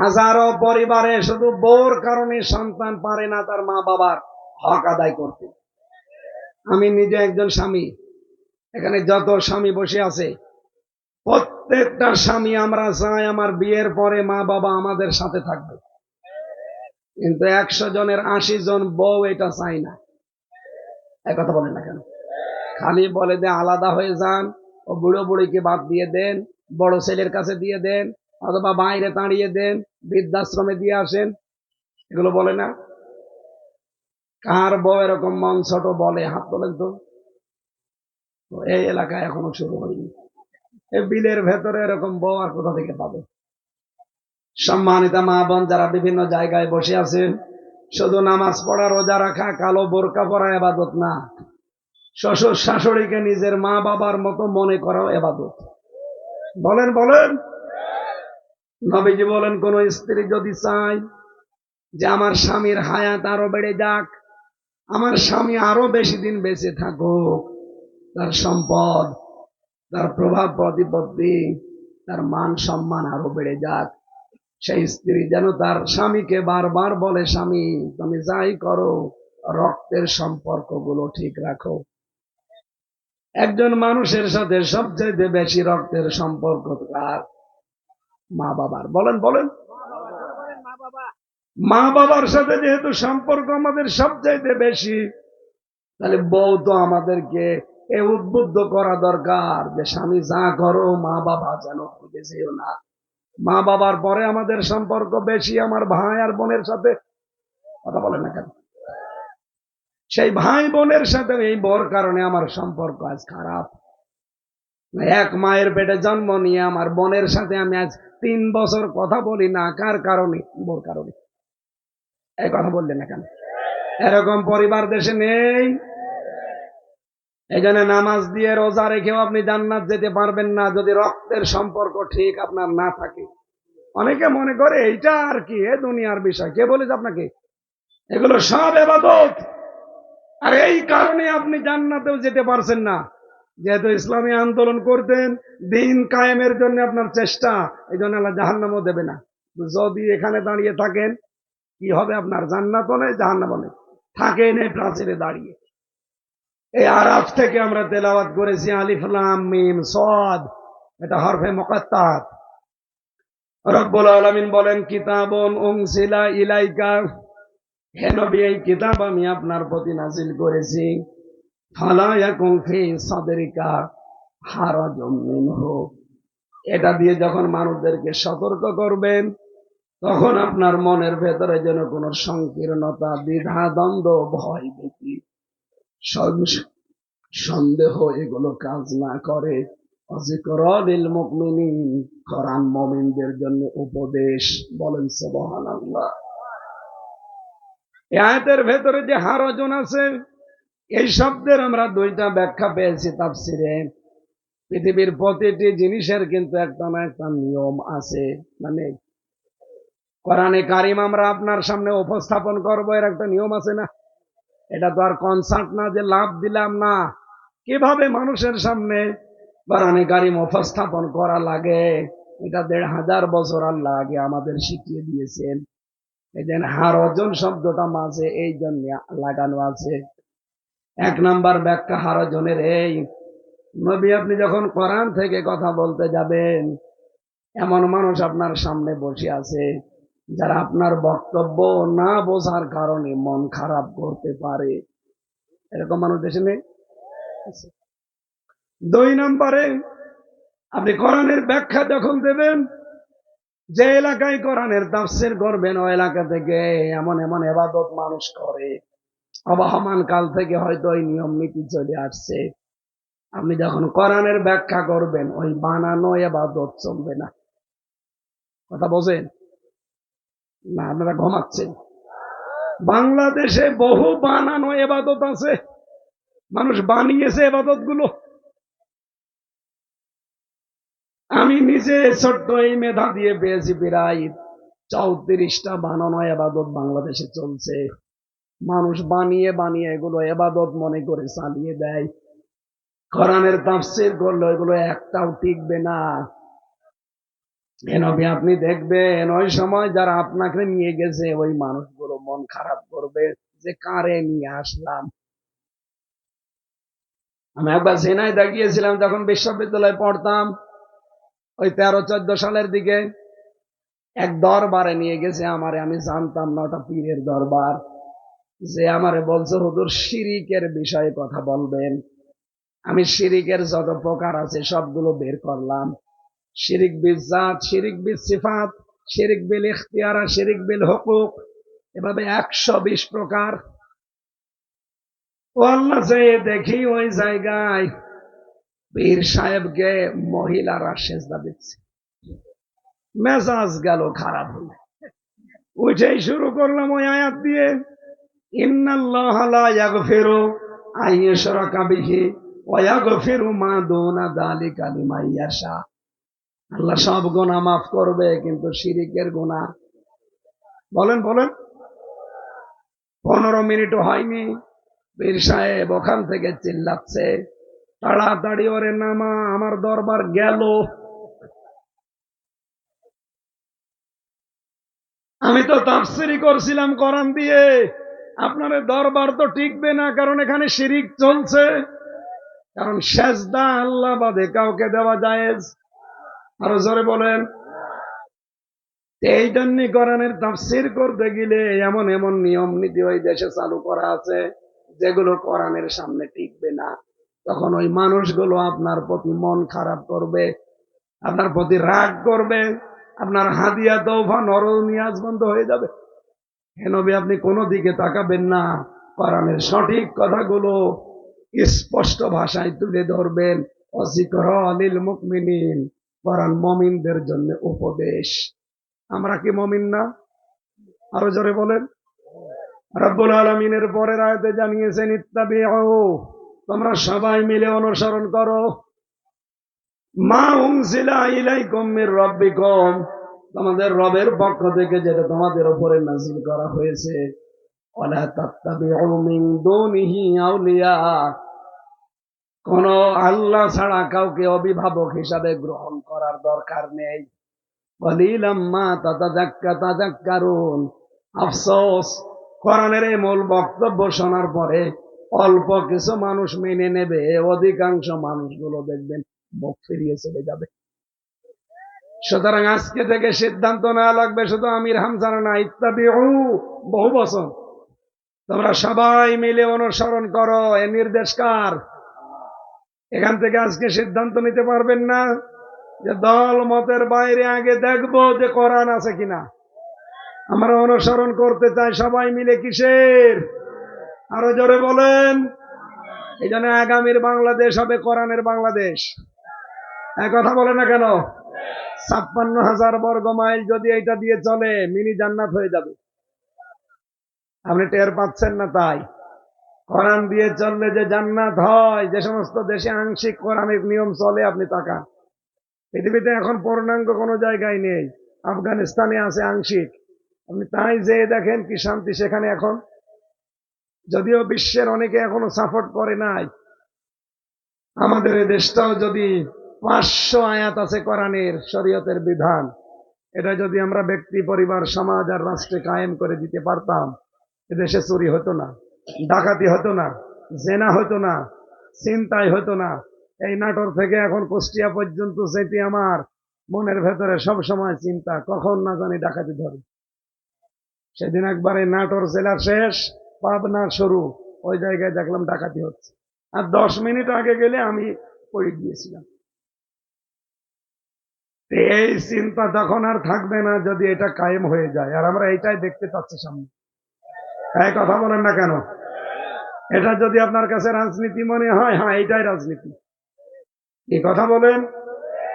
হাজারো পরিবারে শুধু বোর কারণে সন্তান পারে না তার মা বাবার হক আদায় করতে। আমি নিজে একজন স্বামী, এখানে যত স্বামী বসে আছে, প্রত্যেকটা স্বামী আমরা চাই আমার বিয়ের পরে মা বাবা আমাদের সাথে থাকবে, কিন্তু 100 জনের 80 জন বউ এটা চাই না। এক কথা বলেন না কেন? খালি বলে যে আলাদা হয়ে যান, ও বুড়ো বুড়িকে বাদ দিয়ে দেন, বড় ছেলের কাছে দিয়ে দেন, অথবা বাইরে তাড়িয়ে দেন, বৃদ্ধাশ্রমে দিয়ে আসেন, এগুলো বলে না? কার বউ এরকম মন ছোট বলে? হাত তোলেন তো। এই এলাকায় এখনো শুরু হয়নি। এই বিলের ভেতরে এরকম বউ আর কোথা থেকে পাবে? সম্মানিতা মা বোন যারা বিভিন্ন জায়গায় বসে আছেন, শুধু নামাজ পড়া, রোজা রাখা, কালো বোরকা পরা ইবাদত না। শ্বশুর শাশুড়িকে নিজের মা বাবার মতো মনে করাও ইবাদত। বলেন বলেন। নবীজি বলেন, কোন স্ত্রী যদি চায় যে আমার স্বামীর হায়াত আরো বেড়ে যাক, আমার স্বামী আরো বেশি দিন বেঁচে থাকুক, তার সম্পদ, তার প্রভাব প্রতিপত্তি, তার মান সম্মান আরো বেড়ে যাক, সেই স্ত্রী যেন তার স্বামীকে বারবার বলে, স্বামী তুমি যাই করো, রক্তের সম্পর্কগুলো ঠিক রাখো। একজন মানুষের সাথে সবচেয়ে বেশি রক্তের সম্পর্ক কার? মা বাবার। বলেন বলেন। মা বাবার সাথে যেহেতু সম্পর্ক আমাদের সবচাইতে বেশি, তাহলে বউ তো আমাদেরকে এ উদ্বুদ্ধ করা দরকার যে স্বামী যা করো মা বাবা যেন ভুলে যেও না। মা বাবার পরে আমাদের সম্পর্ক বেশি আমার ভাই আর বোনের সাথে। কথা বলেন না কেন? সেই ভাই বোনের সাথে এই বর কারণে আমার সম্পর্ক আজ খারাপ। এক মায়ের পেটে জন্ম নিয়ে আমার বোনের সাথে আমি আজ 3 বছর কথা বলি না। কার কারণে? বোর কারণে। এই কথা বললেন না কেন? এরকম পরিবার দেশে নেই। এই জন্য নামাজ দিয়ে রোজা রেখেও আপনি জান্নাত যেতে পারবেন না যদি রক্তের সম্পর্ক ঠিক আপনার না থাকে। অনেকে মনে করে এইটা আর কি, এ দুনিয়ার বিষয়। কে বলেছে আপনাকে? এগুলো সব ইবাদত। আর এই কারণে আপনি জান্নাতেও যেতে পারছেন না, যেহেতু ইসলামী আন্দোলন করতেন, দিন কায়েমের জন্য আপনার চেষ্টা, এই জন্য আল্লাহ জাহান্নামও দেবে না। যদি এখানে দাঁড়িয়ে থাকেন, কি হবে আপনার? জান্নাতও নেই, জাহান্নামও নেই। থাকেন এই প্রাচীরে দাঁড়িয়ে। এই আরাফ থেকে আমরা তেলাওয়াত করেছি আলিফ লাম মিম সাদ, এটা হরফে মুকাত্তাত। রব্বুল আলামিন বলেন, কিতাবুন উনসিলা ইলাইকা, হে নবী এই কিতাব আমি আপনার প্রতি নাজিল করেছি, ফালা ইয়াকুন ফি সাদরিকা হারাজুম মিনহু, এটা দিয়ে যখন মানুষদেরকে সতর্ক করবেন, তখন আপনার মনের ভেতরে যেন কোনো সংকীর্ণতা, দ্বিধা, দ্বন্দ্ব, ভয়, ভীতি, সন্দেহ এগুলো কাজ না করে। যিকরালিল মুমিনিন, কোরআন মুমিনদের জন্য উপদেশ। বলেন সুবহানাল্লাহ। এই আয়াতের ভেতরে যে হারজন আছে, এই শব্দের আমরা দুইটা ব্যাখ্যা পেয়েছি তাফসিরে। পৃথিবীর প্রতিটি জিনিসের কিন্তু একটা না একটা নিয়ম আছে, মানে কোরআনে কারিম আমরা আপনার সামনে উপস্থাপন করবো, এর একটা নিয়ম আছে না? এটা তো আর কনসার্ট না যে লাভ দিলাম না। কিভাবে মানুষের সামনে কোরআনে কারিম উপস্থাপন করা লাগে, এটা ১৫০০ বছর আল্লাহ আগে আমাদের শিখিয়ে দিয়েছেন। এই যে হারজন শব্দটা মাঝে এই জন্য লাগানো আছে। এক নাম্বার ব্যাখ্যা হারজনের এই, নবী আপনি যখন কোরআন থেকে কথা বলতে যাবেন, এমন মানুষ আপনার সামনে বসে আছে যারা আপনার বক্তব্য না বোঝার কারণে মন খারাপ করতে পারে। এরকম মানুষ দেশে নেই। দুই নম্বরে, আপনি কোরআনের ব্যাখ্যা যখন দেবেন, যে এলাকায় কোরআনের তাফসীর করবেন ওই এলাকা থেকে এমন এমন ইবাদত মানুষ করে, আবহমান কাল থেকে হয়তো ওই নিয়ম নীতি চলে আসছে। আপনি যখন কোরআনের ব্যাখ্যা করবেন, ওই বানানো ইবাদত চলবে না। কথা বোঝেন না? আপনারা ঘুমাচ্ছেন। বাংলাদেশে বহু বানানো ইবাদত আছে, মানুষ বানিয়েছে ইবাদত গুলো। আমি নিজে ছোট্ট এই মেধা দিয়ে পেয়েছি প্রায় ৩৪টা বানানো ইবাদত বাংলাদেশে চলছে। মানুষ বানিয়ে বানিয়ে এগুলো ইবাদত মনে করে চালিয়ে দেয়। কোরআনের তাফসীর করলে এগুলো একটাও টিকবে না। নবী আপনি দেখবেন ওই সময় যারা আপনাকে নিয়ে গেছে ওই মানুষগুলো মন খারাপ করবে যে কারে নিয়ে আসলাম। আমি একবার ঝিনাইদহ গিয়েছিলাম যখন বিশ্ববিদ্যালয়ে পড়তাম, ওই 13-14 সালের দিকে। এক দরবারে নিয়ে গেছে আমারে, আমি জানতাম না ওটা পীরের দরবার। যে আমারে বলছে হুজুর শিরিকের বিষয়ে কথা বলবেন। আমি শিরিকের যত প্রকার আছে সবগুলো বের করলাম। শিরিক বিল জাত, শিরিক বিল সিফাত, শিরিক বিল ইখতিয়ার, শিরিক বিল হুকুক, এভাবে 120 প্রকার। ও আল্লাহ, যে দেখি ওই জায়গায় পীর সাহেবকে মহিলারা সেজদা দিচ্ছে। মেজাজ গেল খারাপ হলে, উঠেই শুরু করলাম ওই আয়াত দিয়ে, ইন্নাল্লাহা লা ইয়াগফিরু আন ইউশরাকা বিহি ওয়া ইয়াগফিরু মা দুনা যালিকা লিমান ইয়াশা। আল্লাহ সব গুনাহ মাফ করবে, কিন্তু শিরিকের গুনাহ। বলেন বলেন, 15 মিনিটও হয়নি পীর সাহেব ওখান থেকে চিল্লাচ্ছে, তাড়াতাড়ি ওরে নামা, আমার দরবার গেল। আমি তো তাফসীরই করছিলাম কোরআন দিয়ে। আপনার দরবার তো টিকবে না, কারণ এখানে শিরিক চলছে। কারণ সেজদা আল্লাহ বাদে কাউকে দেওয়া জায়েজ। আরো জোরে বলেন। এই জন্য কোরআনের তাফসীর করতে গেলে এমন এমন নিয়ম নীতি ওই দেশে চালু করা আছে যেগুলো কোরআনের সামনে টিকবে না। তখন ওই মানুষগুলো আপনার প্রতি মন খারাপ করবে, আপনার প্রতি রাগ করবে, আপনার হাদিয়া তওবা নরল নিয়াজ বন্ধ হয়ে যাবে। হে নবী আপনি কোনো দিকে তাকাবেন না, কোরআনের সঠিক কথাগুলো স্পষ্ট ভাষায় তুলে ধরবেন। ওয়াযিকরা লিল মুমিনিন, কোরআন মুমিনদের জন্য উপদেশ। আমরা কি মুমিন না? আরো জোরে বলেন। রব্বুল আলামিনের পরের আয়াতে জানিয়েছেন, ইত্তাবিউ, তোমরা সবাই মিলে অনুসরণ করো, মা উনজিলা ইলাইকুম মির রাব্বিকুম, তোমাদের রবের পক্ষ থেকে যেটা তোমাদের উপরে নাযিল করা হয়েছে। ওয়ালা তাত্তাবিউ মিন দুনিহি আউলিয়া, কোন আল্লাহ ছাড়া কাউকে অভিভাবক হিসাবে গ্রহণ করার দরকার নেই। কলিলাম মা তাযাক্কারুন, আফসোস কোরআনের এই মূল বক্তব্য শোনার পরে অল্প কিছু মানুষ মেনে নেবে, অধিকাংশ মানুষগুলো দেখবেন মুখ ফিরিয়ে চলে যাবে। সুতরাং আজকে থেকে সিদ্ধান্ত নেওয়া লাগবে, শুধু আমির হামজানা না, ইত্তাবিউ বহু বচন, তোমরা সবাই মিলে অনুসরণ করো। এ নির্দেশ কার? এখান থেকে আজকে সিদ্ধান্ত নিতে পারবেন না যে দল মতের বাইরে আগে দেখবো যে কোরআন আছে কিনা। আমরা অনুসরণ করতে চাই সবাই মিলে কিসের? আরো জোরে বলেন। এই জন্য আগামীর বাংলাদেশ হবে কোরআনের বাংলাদেশ। এক কথা বলে না কেন? 56,000 বর্গ মাইল যদি এটা দিয়ে চলে, মিনি জান্নাত হয়ে যাবে। আপনি টের পাচ্ছেন না? তাই কোরআন দিয়ে চললে যে জান্নাত হয়, যে সমস্ত দেশে আংশিক কোরআনের নিয়ম চলে, আপনি তাকান। পৃথিবীতে এখন পূর্ণাঙ্গ কোনো জায়গায় নেই। আফগানিস্তানে আছে আংশিক, আপনি তাই যে দেখেন কি শান্তি সেখানে এখন। যদিও বিশ্বের অনেকে এখনো সাপোর্ট করে নাই, আমাদের এই দেশটাও যদি 500 আয়াত আছে কোরআনের, শরীয়তের বিধান, এটা যদি আমরা ব্যক্তি, পরিবার, সমাজ আর রাষ্ট্রে কায়েম করে দিতে পারতাম, এদেশে চুরি হতো না, ডাকাতি হতো না, জেনা হতো না, ছিনতাই হতো না। এই নাটোর থেকে এখন কুষ্টিয়া পর্যন্ত যেতে আমার মনের ভেতরে সব সময় চিন্তা, কখন না জানি ডাকাতি ধরে। সেদিন একবারে নাটোর জেলা শেষ, পাবনা শুরু, ওই জায়গায় দেখলাম ডাকাতি হচ্ছে, আর 10 মিনিট আগে গেলে আমি পড়ে গিয়েছিলাম। এই চিন্তা তখন আর থাকবে না যদি এটা কায়েম হয়ে যায়, আর আমরা এইটাই দেখতে পাচ্ছি সামনে। এই কথা বলেন না কেন? এটা যদি আপনার কাছে রাজনীতি মনে হয়, হ্যাঁ এইটাই রাজনীতি। এই কথা বলেন।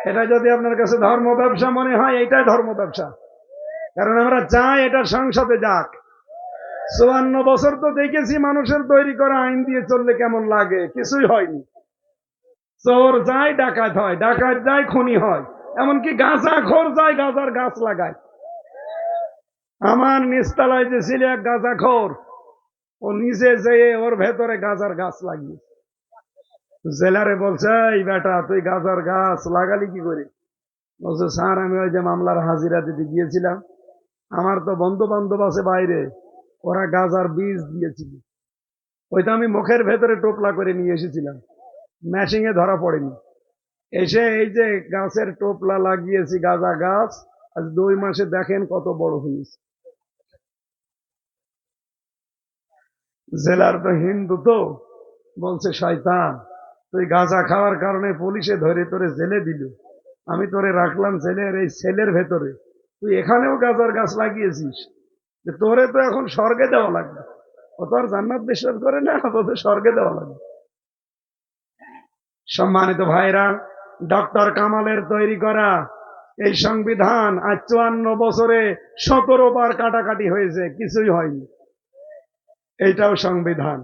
এটা যদি আপনার কাছে ধর্ম ব্যবসা মনে হয়, এইটাই ধর্ম ব্যবসা। কারণ আমরা চাই এটা সংসদে যাক। 54 বছর তো দেখেছি মানুষের তৈরি করা আইন দিয়ে চললে কেমন লাগে, কিছুই হয়নি। চোর যায় ডাকাত হয়, ডাকাত যায় খুনি হয়, এমনকি গাঁজা খোর যায় গাঁজার গাছ লাগায়। আমার নিচতলায় যে ছিল এক গাঁজা খোর, ও নিজে যেয়ে ওর ভেতরে গাঁজার গাছ লাগিয়ে জেলারে বলছে, এই বেটা তুই গাঁজার গাছ লাগালি কি করে? বলছে, স্যার আমি ওই যে মামলার হাজিরা দিতে গিয়েছিলাম, আমার তো বন্ধু বান্ধব আছে বাইরে, ওরা গাঁজার বীজ দিয়েছিল, ওইটা আমি মুখের ভেতরে টোপলা করে নিয়ে এসেছিলাম, ম্যাশিং এ ধরা পড়েনি। এসে এই যে গাছের টোপলা লাগিয়েছি, গাঁজা গাছ, আজ 2 মাসে দেখেন কত বড় হয়েছে। জেলার তো হিন্দু, তো বলছে, শয়তান তুই গাঁজা খাওয়ার কারণে পুলিশে ধরে তোরে জেলে দিল, আমি তোরে রাখলাম জেলের এই সেলের ভেতরে, তুই এখানেও গাঁজার গাছ লাগিয়েছিস, তোরে তো এখন স্বর্গে দেওয়া লাগবে। ও তো আর জান্নাত বিশ্বাস করে না, তোদের স্বর্গে দেওয়া লাগবে। সম্মানিত ভাইরা, ডক্টর কামালের তৈরি করা এই সংবিধান আজ 54 বছরে 17 বার কাটাকাটি হয়েছে, কিছুই হয়নি। এইটাও সংবিধান।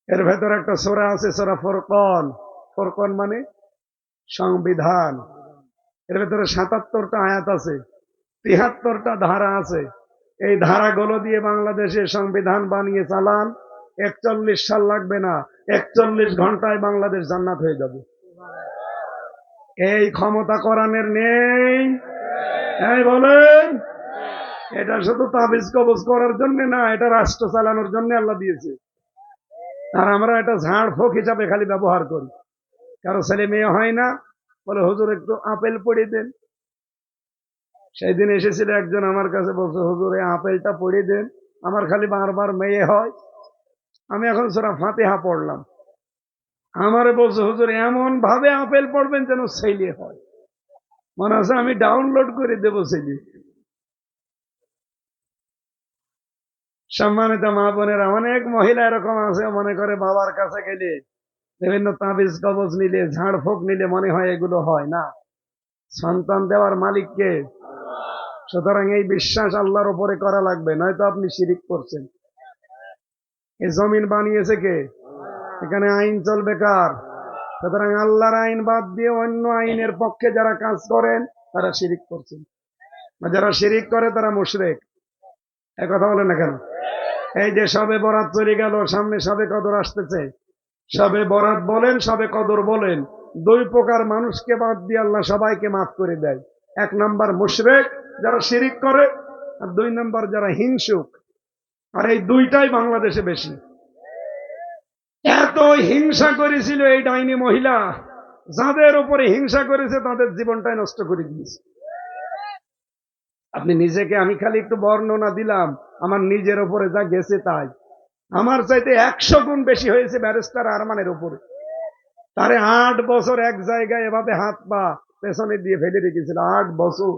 এর ভেতর একটা সূরা আছে, সূরা ফুরকান। ফুরকান মানে সংবিধান। এর ভেতরে 77টা আয়াত আছে, 73টা ধারা আছে। এই ধারাগুলো দিয়ে বাংলাদেশে সংবিধান বানিয়ে চালান, 41 সাল লাগবে না, 41 ঘন্টায় বাংলাদেশ জান্নাত হয়ে যাবে। এই ক্ষমতা কোরআনের নেই? এই বলেন। এটা শুধু তাবিজ কবজ করার জন্য না, এটা রাষ্ট্র চালানোর জন্য আল্লাহ দিয়েছে। আর আমরা এটা ঝাড় ফোঁক হিসাবে খালি ব্যবহার করি। কারো ছেলে মেয়ে হয় না, বলে হুজুর একটু আপেল পড়িয়ে দেন। সেই দিন এসেছিল একজন আমার কাছে, বলছে, হুজুর এই আপেলটা পড়িয়ে দেন, আমার খালি বারবার মেয়ে হয়। আমি এখন সূরা ফাতিহা পড়লাম, আমারে বলছে, হুজুর এমন ভাবে আপেল পড়বেন যেন ছেলে হয়, মনে হচ্ছে আমি ডাউনলোড করে দেবো ছেলে। সম্মানিত মা বোনেরা, অনেক মহিলা এরকম আছে, মনে করে বাবার কাছে গেলে, বিভিন্ন তাবিজ কবজ নিলে, ঝাড় ফোঁক নিলে মনে হয় এগুলো হয় না। সন্তান দেওয়ার মালিক কে? সুতরাং এই বিশ্বাস আল্লাহর উপরে করা লাগবে, নয়তো আপনি শিরিক করছেন। এই জমিন বানিয়েছে কে? এখানে আইন চলবে কার? সুতরাং আল্লাহর আইন বাদ দিয়ে অন্য আইনের পক্ষে যারা কাজ করেন তারা শিরিক করছেন, যারা শিরিক করে তারা মুশরিক। এই কথা বলেন না কেন? এই যে সবে বরাত চলে গেল, সামনে সবে কদর আসতেছে। সবে বরাত বলেন, সবে কদর বলেন, 2 প্রকার মানুষকে বাদ দিয়ে আল্লাহ সবাইকে মাফ করে দেয়। 1 নাম্বার মুশরিক, যারা শিরিক করে, আর 2 নাম্বার যারা হিংসুক। আর এই দুইটাই বাংলাদেশে বেশি। এত হিংসা করেছিল এই ডাইনি মহিলা, যাদের উপরে হিংসা করেছে তাদের জীবনটাই নষ্ট করে দিয়েছে। আপনি নিজেকে, আমি খালি একটু বর্ণনা দিলাম, আমার নিজের উপরে যা গেছে তাই। আমার চাইতে 100 গুণ বেশি হয়েছে ব্যারিস্টার আরমানের উপরে। তারে 8 বছর এক জায়গায় এভাবে হাত পা পেছনে দিয়ে ফেলে রেখেছিল, 8 বছর।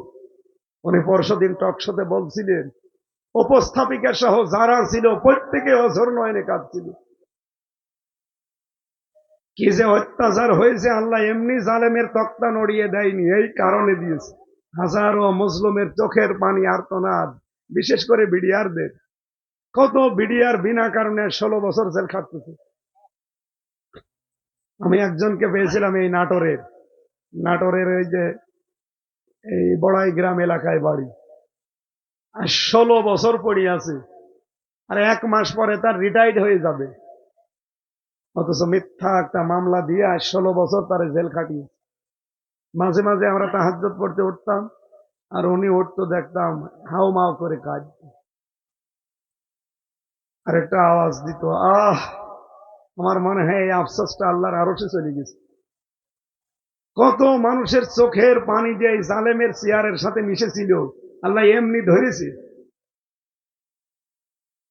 উনি পরশুদিন টকশোতে বলছিলেন, উপস্থাপিকা সহ যারা ছিল প্রত্যেকে অঝর নয়নে কাঁদছিল। কি যে অত্যাচার হয়েছে, আল্লাহ এমনি জালেমের তক্তা নড়িয়ে দেয়নি, এই কারণে দিয়েছে। হাজারো মুসলিমের চোখের পানি আর্তনাদ, বিশেষ করে বিডিআরদের। কত বিডিআর বিনা কারণে 16 বছর জেল খাটতেছে। আমি একজনকে পেয়েছিলাম এই নাটোরের ওই যে এই বড়াই গ্রাম এলাকায় বাড়ি, আর 16 বছর পড়ে আছে, আর 1 মাস পরে তার রিটায়ার্ড হয়ে যাবে, অথচ মিথ্যা একটা মামলা দিয়ে আর 16 বছর তার জেল খাটিয়েছে। মাঝে মাঝে আমরা তাহাজ্জুদ পড়তে উঠতাম, আর উনি উঠতো, দেখতাম হাউ মাউ করে কাজ, আর একটা আওয়াজ দিত, আহ। আমার মনে হয় এই আফসোসটা আল্লাহর আরশে চলে গেছে। কত মানুষের চোখের পানি যে এই জালেমের চেয়ারের সাথে মিশেছিল, আল্লাহ এমনি ধরেছে।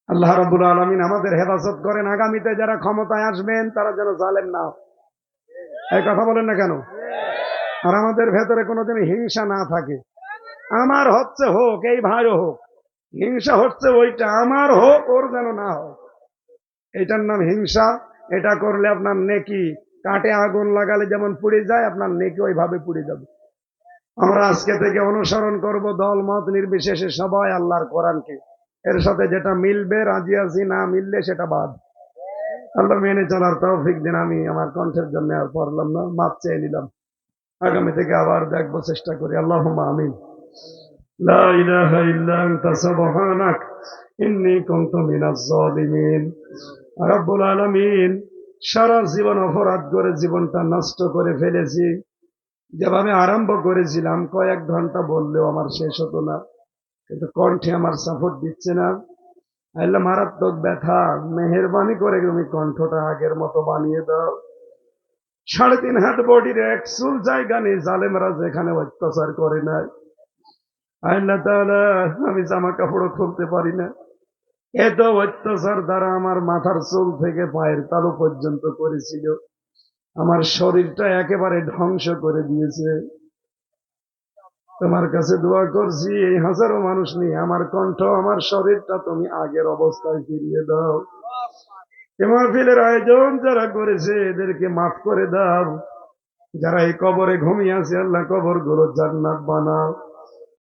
আল্লাহ রাব্বুল আলামিন আমাদের হেফাজত করেন, আগামীতে যারা ক্ষমতায় আসবেন তারা যেন জালেম না হয়। এই কথা বলেন না কেন? আর আমাদের ভেতরে কোনোদিন হিংসা না থাকে। আমার হচ্ছে হোক, এই ভাইও হোক, হিংসা হচ্ছে ওইটা, আমার হোক, ওর যেন না হোক, এটার নাম হিংসা। এটা করলে আপনার নেকি কাটে আগুন লাগালে যেমন পুড়ে যায়, আপনার নেকি ওইভাবে পুড়ে যাবে। আমরা আজকে থেকে অনুসরণ করব দল মত নির্বিশেষে সবাই আল্লাহর কোরআনকে, এর সাথে যেটা মিলবে রাজি আছি, না মিললে সেটা বাদ। আল্লাহ মেনে চলার তৌফিক দিন। আমি আমার কণ্ঠের জন্য আর পড়লাম না, মাপ চেয়ে নিলাম, আগামী থেকে আবার দেখবো, চেষ্টা করি। আল্লাহুম্মা আমিন। লা ইলাহা ইল্লা আনতা সুবহানাক ইন্নী কুনতু মিনাজ জালিমিন। রব্বুল আলামিন, সারা জীবন অপরাধ করে জীবনটা নষ্ট করে ফেলেছি। যেভাবে আরম্ভ করেছিলাম কয়েক ঘন্টা বললেও আমার শেষ হতো না, কিন্তু কণ্ঠে আমার সাপোর্ট দিচ্ছে না। আল্লাহ, মারাত্মক ব্যথা, মেহেরবানি করে তুমি কণ্ঠটা আগের মতো বানিয়ে দাও। 3.5 হাত বডির এক চুল জায়গা নেই জালেমরা যেখানে অত্যাচার করে না। আল্লাহ তাআলা, আমি জামা কাপড় খুলতে পারি না, এত অত্যাচার দ্বারা আমার মাথার চুল থেকে পায়ের তালু পর্যন্ত করেছিল। আমার শরীরটা একেবারে ধ্বংস করে দিয়েছে। তোমার কাছে দোয়া করছি, এই হাজারো মানুষ নিয়ে আমার কণ্ঠ, আমার শরীরটা তুমি আগের অবস্থায় ফিরিয়ে দাও। মাহফিলের আয়োজন যারা করেছে এদেরকে মাফ করে দাও। যারা এই কবরে ঘুমিয়ে আছে, আল্লাহ কবর গুলো জান্নাত বানাও।